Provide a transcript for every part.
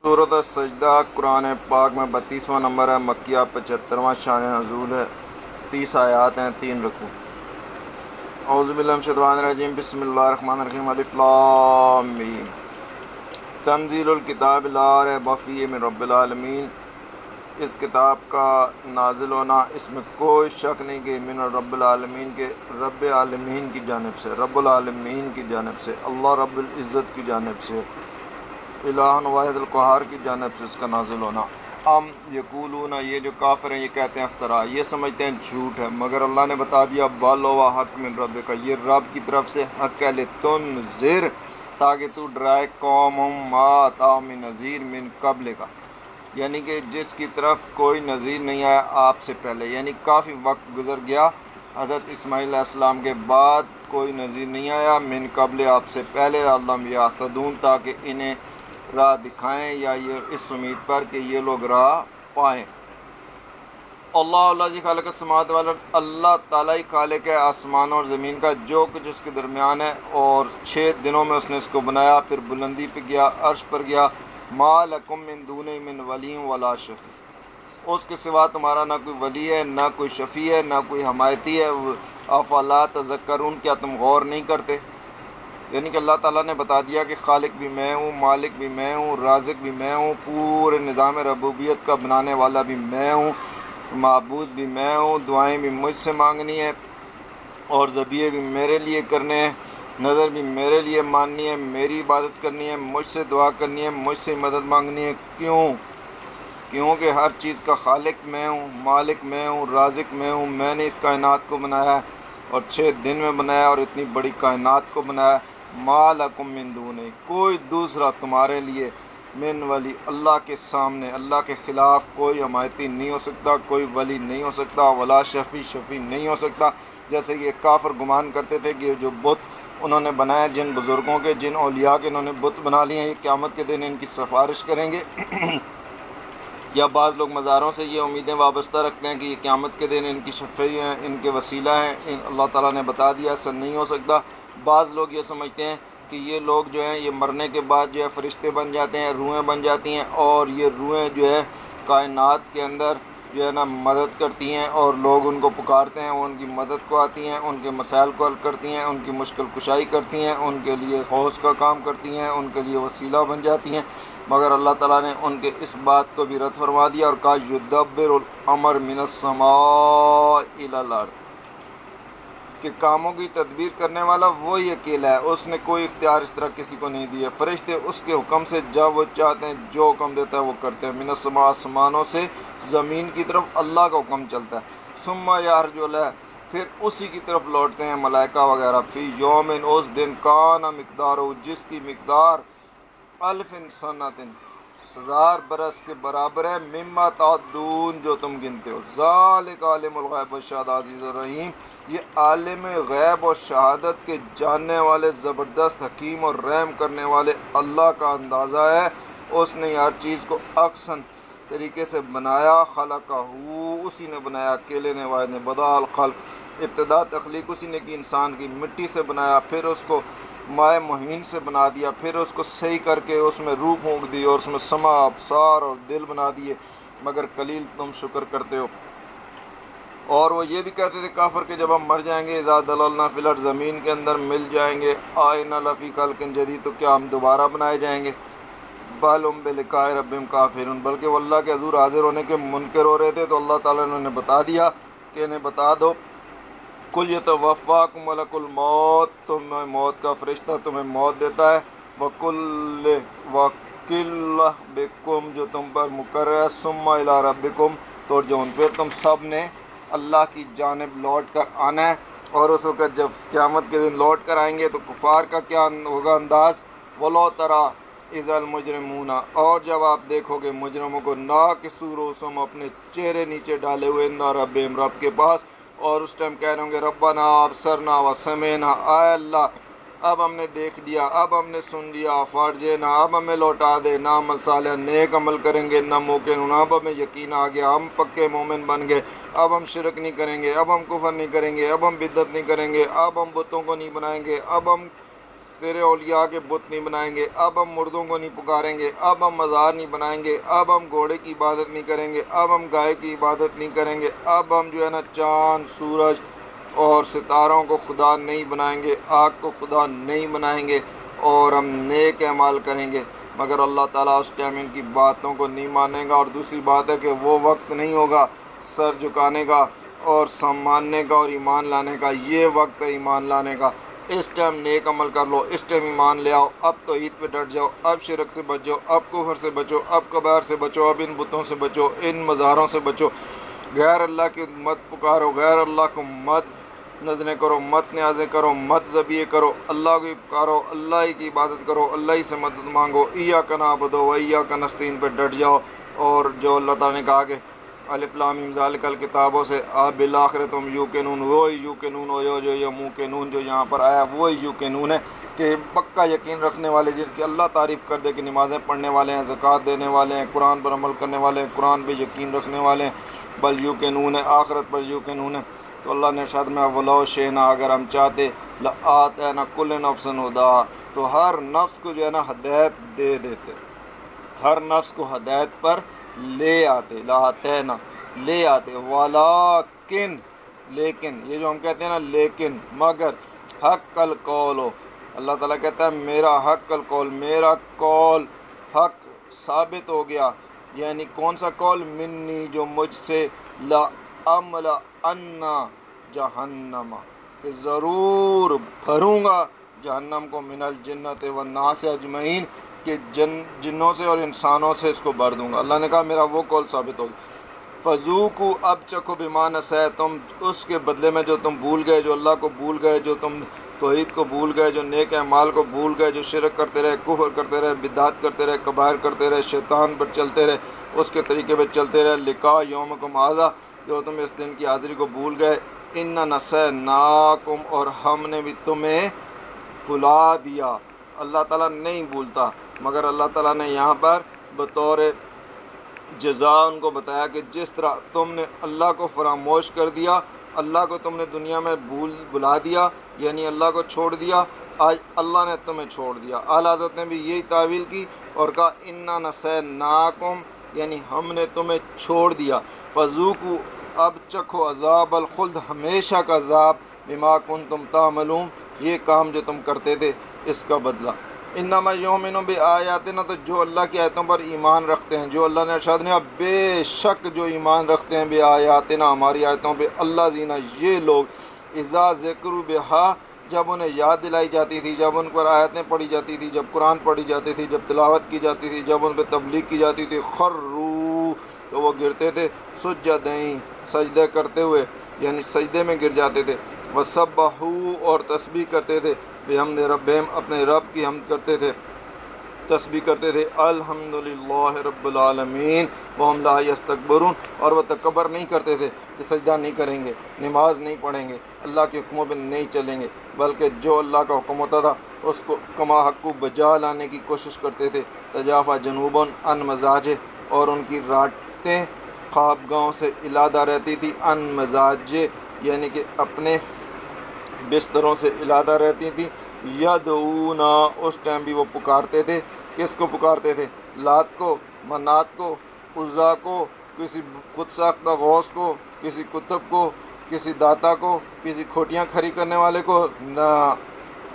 سورۃ السجدہ قرآن پاک میں 32واں نمبر ہے، مکیہ 75واں شان نزول ہے، 30 آیات ہیں، 3 رکوع۔ اعوذ باللہ من الشیطان الرجیم، بسم اللہ الرحمن الرحیم، الف لام میم۔ تنزیل الکتاب لا ریب فیہ من رب العالمین، اس کتاب کا نازل ہونا اس میں کوئی شک نہیں کہ من رب العالمین کے رب عالمین کی جانب سے، رب العالمین کی جانب سے، اللہ رب العزت کی جانب سے، الہ واحد القہار کی جانب سے اس کا نازل ہونا۔ یقولون، یہ جو کافر ہیں یہ کہتے ہیں افترا، یہ سمجھتے ہیں جھوٹ ہے، مگر اللہ نے بتا دیا بل ہوا حق من ربک، یہ رب کی طرف سے حق ہے، لتنذر، تاکہ تو ڈرائے قوم ما اتاہم من نذیر من قبل کا، یعنی کہ جس کی طرف کوئی نذیر نہیں آیا آپ سے پہلے، یعنی کافی وقت گزر گیا حضرت اسماعیل علیہ السلام کے بعد کوئی نذیر نہیں آیا، من قبل آپ سے پہلے، لعلہم یہتدون، تاکہ انہیں راہ دکھائیں، یا یہ اس امید پر کہ یہ لوگ راہ پائیں۔ اللہ جی خالق السماوات والارض، اللہ تعالیٰ ہی خالق ہے آسمان اور زمین کا، جو کچھ اس کے درمیان ہے، اور 6 دنوں میں اس نے اس کو بنایا، پھر بلندی پہ گیا، عرش پر گیا۔ ما لکم من دونہ من ولی ولا شفیع، اس کے سوا تمہارا نہ کوئی ولی ہے، نہ کوئی شفیع ہے، نہ کوئی حمایتی ہے۔ افلا تذکرون، کیا تم غور نہیں کرتے؟ یعنی کہ اللہ تعالیٰ نے بتا دیا کہ خالق بھی میں ہوں، مالک بھی میں ہوں، رازق بھی میں ہوں، پورے نظام ربوبیت کا بنانے والا بھی میں ہوں، معبود بھی میں ہوں، دعائیں بھی مجھ سے مانگنی ہے، اور ذبیحے بھی میرے لیے کرنے ہیں، نظر بھی میرے لیے ماننی ہے، میری عبادت کرنی ہے، مجھ سے دعا کرنی ہے، مجھ سے مدد مانگنی ہے۔ کیونکہ ہر چیز کا خالق میں ہوں، مالک میں ہوں، رازق میں ہوں، میں نے اس کائنات کو بنایا ہے اور 6 دن میں بنایا، اور اتنی بڑی کائنات کو بنایا۔ ما لکم من دونہ، کوئی دوسرا تمہارے لیے، من ولی، اللہ کے سامنے، اللہ کے خلاف کوئی حمایتی نہیں ہو سکتا، کوئی ولی نہیں ہو سکتا، ولا شفیع نہیں ہو سکتا۔ جیسے یہ کافر گمان کرتے تھے کہ جو بت انہوں نے بنایا، جن بزرگوں کے، جن اولیاء کے انہوں نے بت بنا لیے ہیں، یہ قیامت کے دن ان کی سفارش کریں گے۔ یا بعض لوگ مزاروں سے یہ امیدیں وابستہ رکھتے ہیں کہ یہ قیامت کے دن ان کی شفیع ہیں، ان کے وسیلہ ہیں۔ اللہ تعالیٰ نے بتا دیا ایسا نہیں ہو سکتا۔ بعض لوگ یہ سمجھتے ہیں کہ یہ لوگ جو ہیں یہ مرنے کے بعد جو ہے فرشتے بن جاتے ہیں، روحیں بن جاتی ہیں، اور یہ روحیں جو ہے کائنات کے اندر جو ہے نا مدد کرتی ہیں، اور لوگ ان کو پکارتے ہیں، وہ ان کی مدد کو آتی ہیں، ان کے مسائل کو حل کرتی ہیں، ان کی مشکل کشائی کرتی ہیں، ان کے لیے حوض کا کام کرتی ہیں، ان کے لیے وسیلہ بن جاتی ہیں۔ مگر اللہ تعالیٰ نے ان کے اس بات کو بھی رد فرما دیا اور کہا یدبر الامر من السماء الی الارض، کہ کاموں کی تدبیر کرنے والا وہی اکیلا ہے، اس نے کوئی اختیار اس طرح کسی کو نہیں دیا۔ فرشتے اس کے حکم سے جب وہ چاہتے ہیں جو حکم دیتا ہے وہ کرتے ہیں۔ من السماء، آسمانوں سے زمین کی طرف اللہ کا حکم چلتا ہے۔ ثم یعرج الیہ، پھر اسی کی طرف لوٹتے ہیں ملائکہ وغیرہ۔ فی یوم، اس دن، کان مقدارہ، جس کی مقدار، الف سنۃ، 1000 برس کے برابر ہے، مما تعدون، جو تم گنتے ہو۔ ذالک عالم الغیب والشہادۃ عزیز الرحیم، یہ عالم غیب اور شہادت کے جاننے والے، زبردست، حکیم اور رحم کرنے والے اللہ کا اندازہ ہے۔ اس نے ہر چیز کو احسن طریقے سے بنایا۔ خلقہ، اسی نے بنایا، اکیلے نے، واحد نے۔ بدأ الخلق، ابتدا تخلیق اسی نے کی، انسان کی مٹی سے بنایا، پھر اس کو مائع مہین سے بنا دیا، پھر اس کو صحیح کر کے اس میں روح پھونک دی، اور اس میں سمع، ابصار اور دل بنا دیے، مگر قلیل تم شکر کرتے ہو۔ اور وہ یہ بھی کہتے تھے کافر کہ جب ہم مر جائیں گے، اذا ضللنا فی الارض، زمین کے اندر مل جائیں گے، آئنا لفی خلق جدید، تو کیا ہم دوبارہ بنائے جائیں گے؟ بل ہم بلقاء ربہم کافرون، بلکہ وہ اللہ کے حضور حاضر ہونے کے منکر ہو رہے تھے۔ تو اللہ تعالیٰ نے انہیں بتا دیا کہ انہیں بتا دو، کل یتوفاکم ملک الموت، تمہیں موت کا فرشتہ تمہیں موت دیتا ہے، وکل بکم، جو تم پر مقرر ہے، ثم الی ربکم ترجعون، پھر تم سب نے اللہ کی جانب لوٹ کر آنا ہے۔ اور اس وقت جب قیامت کے دن لوٹ کر آئیں گے تو کفار کا کیا ہوگا انداز؟ وَلَوْ تَرَىٰ اِذَا الْمُجْرِمُونَ، اور جب آپ دیکھو گے مجرموں کو، ناکسوا رؤوسہم، اپنے چہرے نیچے ڈالے ہوئے، عند ربہم، رب کے پاس، اور اس ٹائم کہہ رہے ہوں گے ربنا ابصرنا وسمعنا، اے اللہ اب ہم نے دیکھ لیا، اب ہم نے سن لیا، فارجعنا، اب ہمیں لوٹا دے، نہ عمل صالح، نیک عمل کریں گے، نہ موقن، اب ہمیں یقین آ گیا، ہم پکے مومن بن گئے، اب ہم شرک نہیں کریں گے، اب ہم کفر نہیں کریں گے، اب ہم بدعت نہیں کریں گے، اب ہم بتوں کو نہیں بنائیں گے، اب ہم تیرے اولیاء کے بت نہیں بنائیں گے، اب ہم مردوں کو نہیں پکاریں گے، اب ہم مزار نہیں بنائیں گے، اب ہم گھوڑے کی عبادت نہیں کریں گے، اب ہم گائے کی عبادت نہیں کریں گے، اب ہم جو ہے نا چاند، سورج اور ستاروں کو خدا نہیں بنائیں گے، آگ کو خدا نہیں بنائیں گے، اور ہم نیک اعمال کریں گے۔ مگر اللہ تعالیٰ اس ٹائم ان کی باتوں کو نہیں مانے گا۔ اور دوسری بات ہے کہ وہ وقت نہیں ہوگا سر جھکانے کا اور ماننے کا اور ایمان لانے کا، یہ وقت ہے ایمان لانے کا۔ اس ٹائم نیک عمل کر لو، اس ٹائم ایمان لے آؤ، اب توحید پہ ڈٹ جاؤ، اب شرک سے بچ جاؤ، اب کفر سے بچو، اب کبائر سے بچو، اب ان بتوں سے بچو، ان مزاروں سے بچو، غیر اللہ کی مت پکارو، غیر اللہ کو مت نظریں کرو، مت نیازیں کرو، مت ذبیحے کرو، اللہ کو پکارو، اللہ ہی کی عبادت کرو، اللہ ہی سے مدد مانگو، ایاک نعبد و ایاک نستعین پہ ڈٹ جاؤ۔ اور جو اللہ تعالیٰ نے کہا کہ الف لام میم ذالک الکتابوں سے آپ بالآخرۃ ہم یوقنون، وہی یوقنون ہو جو یہ موقنون جو یہاں پر آیا وہی یوقنون ہے کہ پکا یقین رکھنے والے، جن کی اللہ تعریف کر دے کہ نمازیں پڑھنے والے ہیں، زکوٰۃ دینے والے ہیں، قرآن پر عمل کرنے والے ہیں، قرآن پہ یقین رکھنے والے ہیں، بل یوقنون ہے، آخرت پر یوقنون ہے۔ تو اللہ نے ارشاد میں ولو شئنا، اگر ہم چاہتے لآتینا کل نفس ہداہا، تو ہر نفس کو جو ہے نا ہدایت دے دیتے، ہر نفس کو ہدایت پر لے آتے، لآتینا لے آتے، ولیکن لیکن، یہ جو ہم کہتے ہیں نا لیکن، مگر حق القول ہو، اللہ تعالیٰ کہتا ہے میرا حق القول، میرا قول حق ثابت ہو گیا، یعنی کون سا قول؟ منی، جو مجھ سے، لَأَمْلَأَنَّ جہنم، کہ ضرور بھروں گا جہنم کو، من الجنت والناس اجمعین، کہ جنوں سے اور انسانوں سے اس کو بھر دوں گا۔ اللہ نے کہا میرا وہ قول ثابت ہو گیا۔ فذوقوا، اب چکھو، بما نسیتم، اس کے بدلے میں جو تم بھول گئے، جو اللہ کو بھول گئے، جو تم توحید کو بھول گئے، جو نیک اعمال کو بھول گئے، جو شرک کرتے رہے، کفر کرتے رہے، بدعت کرتے رہے، کبائر کرتے رہے، شیطان پر چلتے رہے، اس کے طریقے پہ چلتے رہے، لقاء یومکم ھذا، جو تم اس دن کی حاضری کو بھول گئے، انا نسیناکم، اور ہم نے بھی تمہیں بھلا دیا۔ اللہ تعالیٰ نہیں بھولتا، مگر اللہ تعالیٰ نے یہاں پر بطور جزا ان کو بتایا کہ جس طرح تم نے اللہ کو فراموش کر دیا، اللہ کو تم نے دنیا میں بھلا دیا، یعنی اللہ کو چھوڑ دیا، آج اللہ نے تمہیں چھوڑ دیا۔ اعلیٰ حضرت نے بھی یہی تعویل کی اور کہا انا نسیناکم، یعنی ہم نے تمہیں چھوڑ دیا، فذوقوا، اب چکھو، عذاب الخلد، ہمیشہ کا عذاب، بما کنتم تعملون، یہ کام جو تم کرتے تھے اس کا بدلہ۔ انما یؤمن بآیاتنا، تو جو اللہ کی آیتوں پر ایمان رکھتے ہیں، جو اللہ نے ارشاد نے بے شک جو ایمان رکھتے ہیں بآیاتنا، ہماری آیتوں پہ، اللہ زینا، یہ لوگ، اذا ذکروا بہا، جب انہیں یاد دلائی جاتی تھی، جب ان پر آیتیں پڑھی جاتی تھی، جب قرآن پڑھی جاتی تھی، جب تلاوت کی جاتی تھی، جب ان پہ تبلیغ کی جاتی تھی، خروا، تو وہ گرتے تھے، سجدین، سجدے کرتے ہوئے، یعنی سجدے میں گر جاتے تھے، وسبحوا، اور تسبیح کرتے تھے، بحمد ربہم، اپنے رب کی حمد کرتے تھے، تسبیح کرتے تھے، الحمدللہ رب العالمین وہم لا یستکبرون، اور وہ تکبر نہیں کرتے تھے کہ سجدہ نہیں کریں گے، نماز نہیں پڑھیں گے، اللہ کے حکموں پہ نہیں چلیں گے، بلکہ جو اللہ کا حکم ہوتا تھا اس کو کما حق بجا لانے کی کوشش کرتے تھے۔ تجافی جنوباً عن مضاجع، اور ان کی راتیں خواب گاہوں سے علادہ رہتی تھی، عن مضاجع، یعنی کہ اپنے بستروں سے علادہ رہتی تھی، یدعونا، اس ٹائم بھی وہ پکارتے تھے، کس کو پکارتے تھے؟ لات کو، منات کو، عزا کو، کسی خود ساختہ غوث کو، کسی کتب کو، کسی داتا کو، کسی کھوٹیاں کھڑی کرنے والے کو نہ،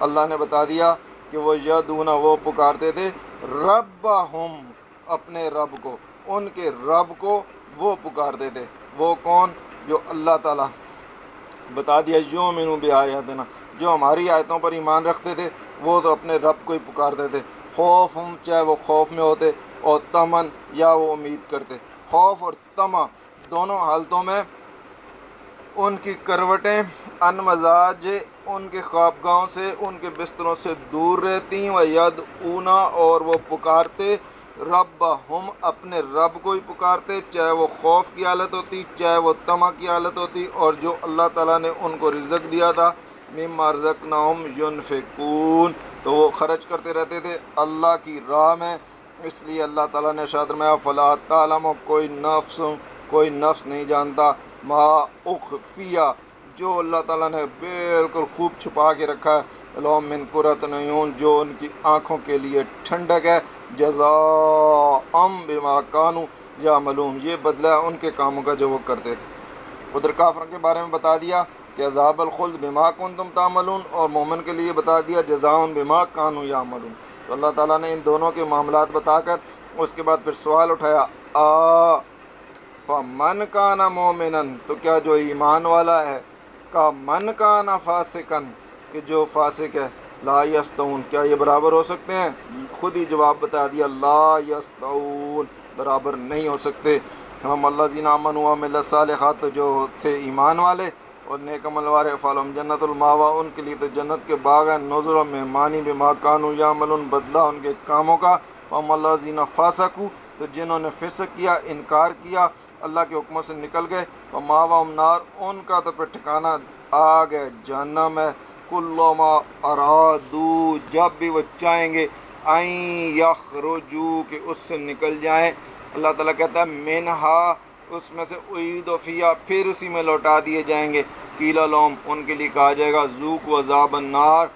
اللہ نے بتا دیا کہ وہ یدعونا، وہ پکارتے تھے، ربہم، اپنے رب کو، ان کے رب کو وہ پکارتے تھے۔ وہ کون؟ جو اللہ تعالیٰ بتا دیا یؤمنون بآیاتنا، جو ہماری آیتوں پر ایمان رکھتے تھے، وہ تو اپنے رب کو ہی پکارتے تھے، خوف، چاہے وہ خوف میں ہوتے، اور تمن، یا وہ امید کرتے۔ خوف اور طمع دونوں حالتوں میں ان کی کروٹیں ان مضاجع، ان کے خوابگاہوں سے، ان کے بستروں سے دور رہتی، ویدعونا، اور وہ پکارتے، ربہم، اپنے رب کو ہی پکارتے، چاہے وہ خوف کی حالت ہوتی، چاہے وہ طمع کی حالت ہوتی، اور جو اللہ تعالیٰ نے ان کو رزق دیا تھا، مما رزقناہم ینفقون، تو وہ خرچ کرتے رہتے تھے اللہ کی راہ میں۔ اس لیے اللہ تعالیٰ نے ارشاد فرمایا فلا تعلم، کوئی نفس نہیں جانتا، ما اخفیہ، جو اللہ تعالیٰ نے بالکل خوب چھپا کے رکھا ہے، لهم من قرۃ العیون، جو ان کی آنکھوں کے لیے ٹھنڈک ہے، جزاء بما كانوا یعملون، یہ بدلہ ہے ان کے کاموں کا جو وہ کرتے تھے۔ ادھر کافروں کے بارے میں بتا دیا کہ عذاب الخلد بما کنتم تعملون، اور مومن کے لیے بتا دیا جزاء بما كانوا یعملون۔ تو اللہ تعالیٰ نے ان دونوں کے معاملات بتا کر اس کے بعد پھر سوال اٹھایا، فمن کان مومنا، تو کیا جو ایمان والا ہے، کا من کان فاسقا، کہ جو فاسق ہے، لا یستوون، کیا یہ برابر ہو سکتے ہیں؟ خود ہی جواب بتا دیا، لا یستوون، برابر نہیں ہو سکتے۔ ہم اللہ زین آمنوا وعملوا الصالحات، جو تھے ایمان والے اور نیک عمل والے، فلہم جنت الماوا، ان کے لیے تو جنت کے باغ ہیں، نزلا مہمانی بما كانوا یعملون، بدلہ ان کے کاموں کا۔ فهم الذین فسقوا، تو جنہوں نے فسق کیا، انکار کیا، اللہ کے حکموں سے نکل گئے، فماواہم نار، ان کا تو پھر ٹھکانہ آگ ہے، جہنم ہے، کلما ارادو، جب بھی وہ چاہیں گے، این یخرجو، کہ اس سے نکل جائیں، اللہ تعالیٰ کہتا ہے منہا، اس میں سے اعیدوا فیہا، پھر اسی میں لوٹا دیے جائیں گے، قیل لہم، ان کے لیے کہا جائے گا، ذوقوا عذاب النار،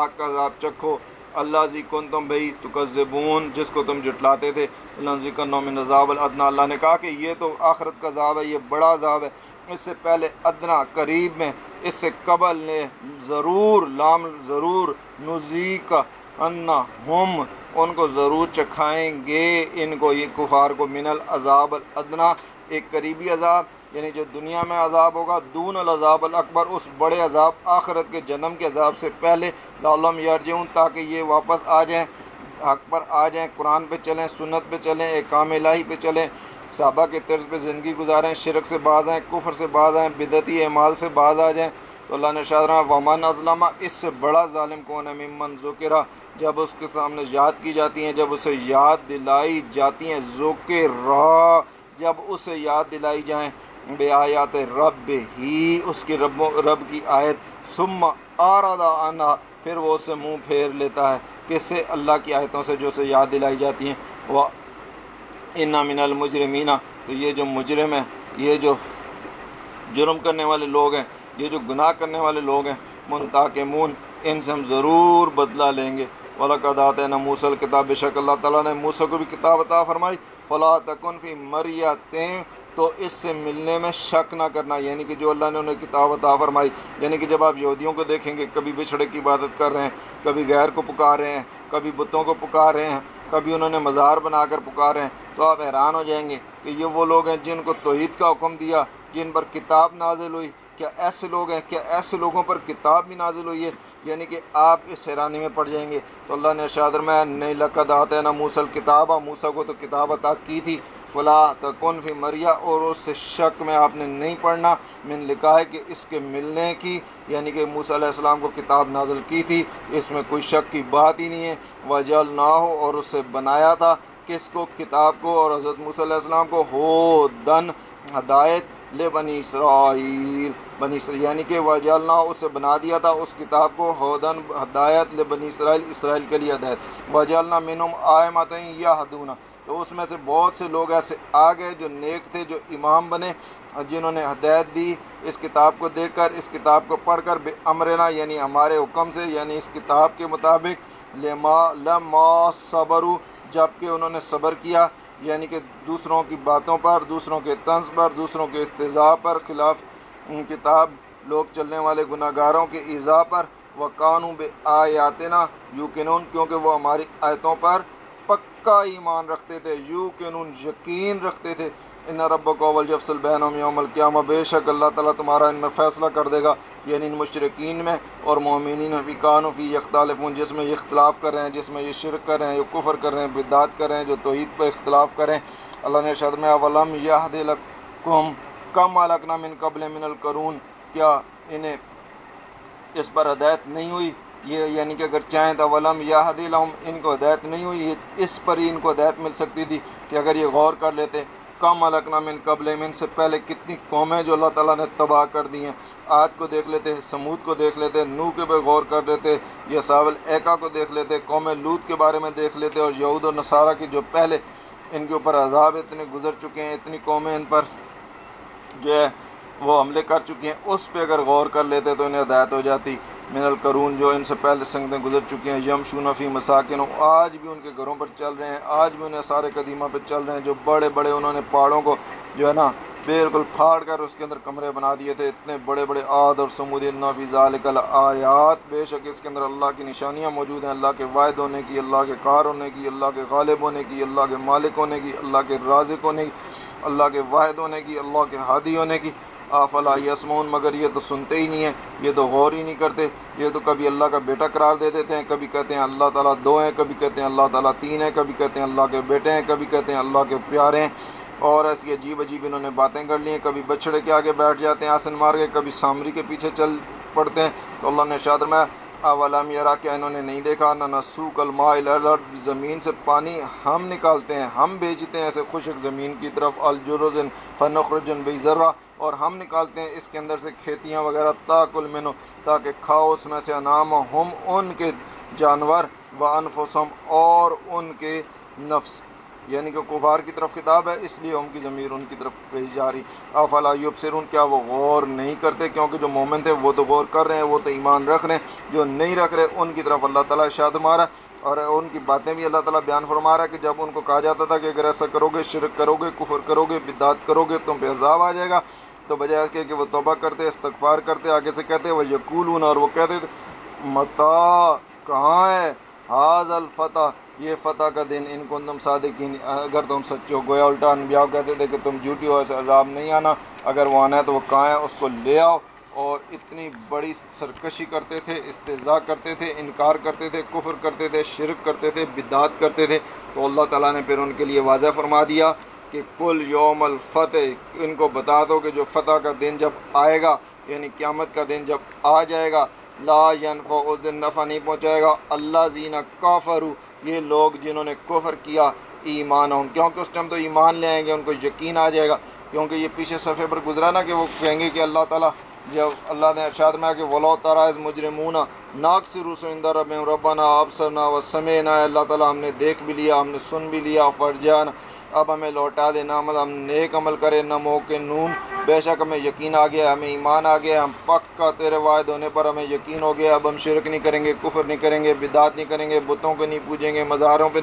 آگ کا عذاب چکھو، الذی کنتم بہ تکذبون، جس کو تم جھٹلاتے تھے، لنذیقنہم من عذاب الادنی، اللہ نے کہا کہ یہ تو آخرت کا عذاب ہے، یہ بڑا عذاب ہے، اس سے پہلے ادنا، قریب میں، اس سے قبل نے ضرور، لام ضرور، نذیق انہم، ان کو ضرور چکھائیں گے، ان کو، یہ کفار کو، من العذاب الادنی، ایک قریبی عذاب، یعنی جو دنیا میں عذاب ہوگا، دون العذاب الاکبر، اس بڑے عذاب آخرت کے جنم کے عذاب سے پہلے، لعلہم یرجعون، تاکہ یہ واپس آ جائیں، حق پر آ جائیں، قرآن پہ چلیں، سنت پہ چلیں، احکام الہی پہ چلیں، صحابہ کے طرز پہ زندگی گزاریں، شرک سے باز آئیں، کفر سے باز آئیں، بدعتی اعمال سے باز آ جائیں۔ تو اللہ نے ارشاد فرمایا، ومن اظلم، اس سے بڑا ظالم کون ہے، ممن ذکر، جب اس کے سامنے یاد کی جاتی ہیں، جب اسے یاد دلائی جاتی ہیں، ذکر، جب اسے یاد دلائی جائیں، بے آیات رب ہی، اس کی رب کی آیت، ثم اعرض عنہا، پھر وہ اس سے منہ پھیر لیتا ہے، کس سے؟ اللہ کی آیتوں سے جو اسے یاد دلائی جاتی ہیں، وَإِنَّ مِنَ الْمُجْرِمِينَ، تو یہ جو مجرم ہیں، یہ جو جرم کرنے والے لوگ ہیں، یہ جو گناہ کرنے والے لوگ ہیں، منتقمون، ان سے ہم ضرور بدلہ لیں گے۔ وَلَقَدْ آتَيْنَا مُوسَىٰ الْكِتَابَ، بے شک اللہ تعالیٰ نے موسیٰ کو بھی کتاب عطا فرمائی، فَلَا تَكُنْ فِي مَرْيَةٍ، تو اس سے ملنے میں شک نہ کرنا، یعنی کہ جو اللہ نے انہیں کتاب عطا فرمائی، یعنی کہ جب آپ یہودیوں کو دیکھیں گے، کبھی بچھڑے کی عبادت کر رہے ہیں، کبھی غیر کو پکار رہے ہیں، کبھی بتوں کو پکار رہے ہیں، کبھی انہوں نے مزار بنا کر پکار رہے ہیں، تو آپ حیران ہو جائیں گے کہ یہ وہ لوگ ہیں جن کو توحید کا حکم دیا، جن پر کتاب نازل ہوئی۔ کیا ایسے لوگ ہیں؟ کیا ایسے لوگوں پر کتاب بھی نازل ہوئی ہے؟ یعنی کہ آپ اس حیرانی میں پڑ جائیں گے۔ تو اللہ نے ارشاد فرمایا، نہیں، لقد آتینا موسیٰ الکتاب، موسیٰ کو تو کتاب عطا کی تھی، فلا تکن فی مریہ، اور اس سے شک میں آپ نے نہیں پڑھنا، من لکھا ہے کہ اس کے ملنے کی، یعنی کہ موسیٰ علیہ السلام کو کتاب نازل کی تھی، اس میں کوئی شک کی بات ہی نہیں ہے۔ وجعلناہ، اور اس سے بنایا تھا، کس کو؟ کتاب کو اور حضرت موسیٰ علیہ السلام کو، ہودن، ہدایت، لے بنی اسرائیل، بنی اسرائیل، یعنی کہ وجعلنا، اس سے بنا دیا تھا اس کتاب کو، ہودن، ہدایت، لے بنی اسرائیل، اسرائیل کے لیے ہدایت، وجعلنا منہم ائمۃ یہدون، تو اس میں سے بہت سے لوگ ایسے آ گئے جو نیک تھے، جو امام بنے، جنہوں نے ہدایت دی اس کتاب کو دیکھ کر، اس کتاب کو پڑھ کر، بے امرنا، یعنی ہمارے حکم سے، یعنی اس کتاب کے مطابق، لما صبروا، جبکہ انہوں نے صبر کیا، یعنی کہ دوسروں کی باتوں پر، دوسروں کے طنز پر، دوسروں کے استہزاء پر، خلاف کتاب لوگ چلنے والے گناہ گاروں کے ایذاء پر، وَقَانُوا بِآیَاتِنَا یوقنون، کیونکہ وہ ہماری آیتوں پر پکا ایمان رکھتے تھے، یوقنون، یقین رکھتے تھے، ان ربک هو یفصل بینہم یوم القیامہ، بے شک اللہ تعالیٰ تمہارا ان میں فیصلہ کر دے گا، یعنی ان مشرکین میں اور مومنین فی کانوا فی یختلفون، جس میں یہ اختلاف کر رہے ہیں، جس میں یہ شرک کر رہے ہیں، یہ کفر کر رہے ہیں، بدعات کر رہے ہیں، جو توحید پر اختلاف کریں۔ اللہ نے ارشاد میں، اولم یہد لکم کم اہلکنا من قبل من القرون، کیا انہیں اس پر ہدایت نہیں ہوئی؟ یہ یعنی کہ اگر چاہیں تو اولم یہد لہم، ان کو ہدایت نہیں ہوئی، اس پر ہی ان کو ہدایت مل سکتی تھی کہ اگر یہ غور کر لیتے، کم اہلکنا من قبل، ان سے پہلے کتنی قومیں جو اللہ تعالیٰ نے تباہ کر دی ہیں، عاد کو دیکھ لیتے، سمود کو دیکھ لیتے، نوح کے پہ غور کر لیتے، یا اصحاب الایکہ کو دیکھ لیتے، قوم لوط کے بارے میں دیکھ لیتے، اور یہود اور نصارہ کی جو پہلے ان کے اوپر عذاب اتنے گزر چکے ہیں، اتنی قومیں ان پر جو ہے وہ حملے کر چکی ہیں، اس پہ اگر غور کر لیتے تو انہیں ہدایت ہو جاتی۔ من القرون جو ان سے پہلے سنگتیں گزر چکی ہیں، یمشون فی مساکن، آج بھی ان کے گھروں پر چل رہے ہیں، آج بھی انہیں سارے قدیمہ پہ چل رہے ہیں، جو بڑے بڑے انہوں نے پہاڑوں کو جو ہے نا بالکل پھاڑ کر اس کے اندر کمرے بنا دیے تھے، اتنے بڑے بڑے عاد اور سمود، ان فی ذالک الآیات، بے شک اس کے اندر اللہ کی نشانیاں موجود ہیں، اللہ کے واحد ہونے کی، اللہ کے قہار ہونے کی، اللہ کے غالب ہونے کی، اللہ کے مالک ہونے کی، اللہ کے رازق ہونے کی، اللہ کے واحد ہونے کی، اللہ کے ہادی ہونے کی۔ افلا یسمعون، مگر یہ تو سنتے ہی نہیں ہیں، یہ تو غور ہی نہیں کرتے، یہ تو کبھی اللہ کا بیٹا قرار دے دیتے ہیں، کبھی کہتے ہیں اللہ تعالیٰ دو ہیں، کبھی کہتے ہیں اللہ تعالیٰ تین ہیں، کبھی کہتے ہیں اللہ کے بیٹے ہیں، کبھی کہتے ہیں اللہ کے پیارے ہیں، اور ایسی عجیب عجیب انہوں نے باتیں کر لی ہیں، کبھی بچڑے کے آگے بیٹھ جاتے ہیں آسن مار کے، کبھی سامری کے پیچھے چل پڑتے ہیں۔ تو اللہ نے ارشاد فرمایا اولم یرا، کیا انہوں نے نہیں دیکھا، نہ نسوق الماء الی الارض، زمین سے پانی ہم نکالتے ہیں، ہم بھیجتے ہیں ایسے خشک زمین کی طرف، الجرز فنخرج به زرع، اور ہم نکالتے ہیں اس کے اندر سے کھیتیاں وغیرہ، تاکل منہ، تاکہ کھاؤ اس میں سے، انعامہم، ان کے جانور، وانفسہم، اور ان کے نفس، یعنی کہ کفار کی طرف خطاب ہے، اس لیے ان کی ضمیر ان کی طرف بھیجی جا رہی۔ افلا یبصرون، کیا وہ غور نہیں کرتے؟ کیونکہ جو مومن تھے وہ تو غور کر رہے ہیں، وہ تو ایمان رکھ رہے ہیں، جو نہیں رکھ رہے ان کی طرف اللہ تعالیٰ ارشاد مارا، اور ان کی باتیں بھی اللہ تعالیٰ بیان فرما رہا ہے کہ جب ان کو کہا جاتا تھا کہ اگر ایسا کرو گے، شرک کرو گے، کفر کرو گے، بدعت کرو گے، تم پہ عذاب آ جائے گا، تو بجائے اس کے کہ وہ توبہ کرتے، استغفار کرتے، آگے سے کہتے وہ یقولون، اور وہ کہتے تھے متا، کہاں ہے، حاذ الفتح، یہ فتح کا دن، ان کو تم صادقین، اگر تم سچے ہو۔ گویا الٹا انبیاء کہتے تھے کہ تم جھوٹی ہو، ایسے عذاب نہیں آنا، اگر وہ آنا ہے تو وہ کہاں ہے، اس کو لے آؤ۔ اور اتنی بڑی سرکشی کرتے تھے، استہزاء کرتے تھے، انکار کرتے تھے، کفر کرتے تھے، شرک کرتے تھے، بدعات کرتے تھے، تو اللہ تعالیٰ نے پھر ان کے لیے واضح فرما دیا کہ کل یوم الفتح، ان کو بتا دو کہ جو فتح کا دن جب آئے گا، یعنی قیامت کا دن جب آ جائے گا، لا ینفع، اس دن نفع نہیں پہنچائے گا، الذین کفروا، یہ لوگ جنہوں نے کفر کیا، ایمانہم، کیونکہ اس ٹائم تو ایمان لے آئیں گے، ان کو یقین آ جائے گا، کیونکہ یہ پیچھے صفحے پر گزرا نا کہ وہ کہیں گے کہ اللہ تعالیٰ، جب اللہ نے ارشاد میں کہ وَلَوْ تَرَىٰ إِذْ مُجْرِمُونَ نَاكِسُو عِندَ رَبِّهِمْ رَبَّنَا أَبْصَرْنَا وَسَمِعْنَا، اللہ تعالیٰ ہم نے دیکھ بھی لیا، ہم نے سن بھی لیا، فَارْجِعْنَا، اب ہمیں لوٹا دے، نہ ہم نیک عمل کرے، نہ موقنون، بے شک ہمیں یقین آ گیا، ہمیں ایمان آ گیا، ہم پکا تیرے واحد ہونے پر ہمیں یقین ہو گیا، اب ہم شرک نہیں کریں گے، کفر نہیں کریں گے، بدعات نہیں کریں گے، بتوں کو نہیں پوجیں گے، مزاروں پہ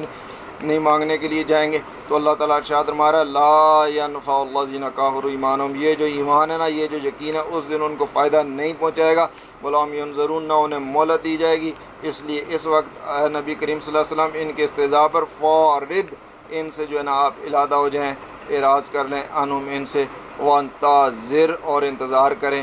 نہیں مانگنے کے لیے جائیں گے۔ تو اللہ تعالیٰ ارشاد فرما رہا ہے لا ینفع الذین کفروا ایمانہم، یہ جو ایمان ہے نا، یہ جو یقین ہے، اس دن ان کو فائدہ نہیں پہنچائے گا، ولا هم ینظرون، نہ انہیں مہلت دی جائے گی۔ اس لیے اس وقت اے نبی کریم صلی اللہ علیہ وسلم ان کے استہزاء پر فارد، ان سے جو ہے نا آپ علادہ ہو جائیں، اعراض کر لیں، عنہم، ان سے، وانتظر، اور انتظار کریں،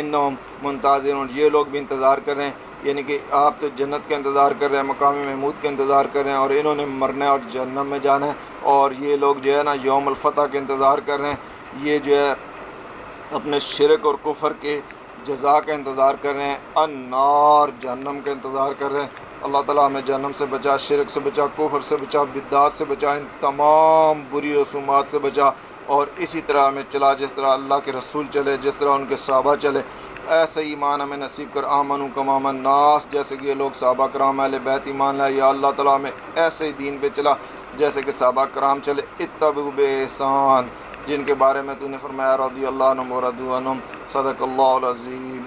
انہم منتظرون، یہ لوگ بھی انتظار کر رہے ہیں، یعنی کہ آپ تو جنت کا انتظار کر رہے ہیں، مقام محمود کا انتظار کر رہے ہیں، اور انہوں نے مرنا ہے اور جہنم میں جانا ہے، اور یہ لوگ جو ہے نا یوم الفتح کے انتظار کر رہے ہیں، یہ جو ہے اپنے شرک اور کفر کے جزا کا انتظار کر رہے ہیں، النار، جہنم کا انتظار کر رہے ہیں۔ اللہ تعالیٰ ہمیں جہنم سے بچا، شرک سے بچا، کفر سے بچا، بدعات سے بچا، ان تمام بری رسومات سے بچا، اور اسی طرح ہمیں چلا جس طرح اللہ کے رسول چلے، جس طرح ان کے صحابہ چلے، ایسے ایمان ہمیں نصیب کر، آمنوا کما آمن الناس، جیسے کہ یہ لوگ صحابہ کرام اہل بیت ایمان لائے، یا اللہ تعالیٰ ہمیں ایسے ہی دین پہ چلا جیسے کہ صحابہ کرام چلے، اتبعوا بإحسان، جن کے بارے میں تو نے فرمایا رضی اللہ عنہم ورضوا عنہ، صدق اللہ العظیم۔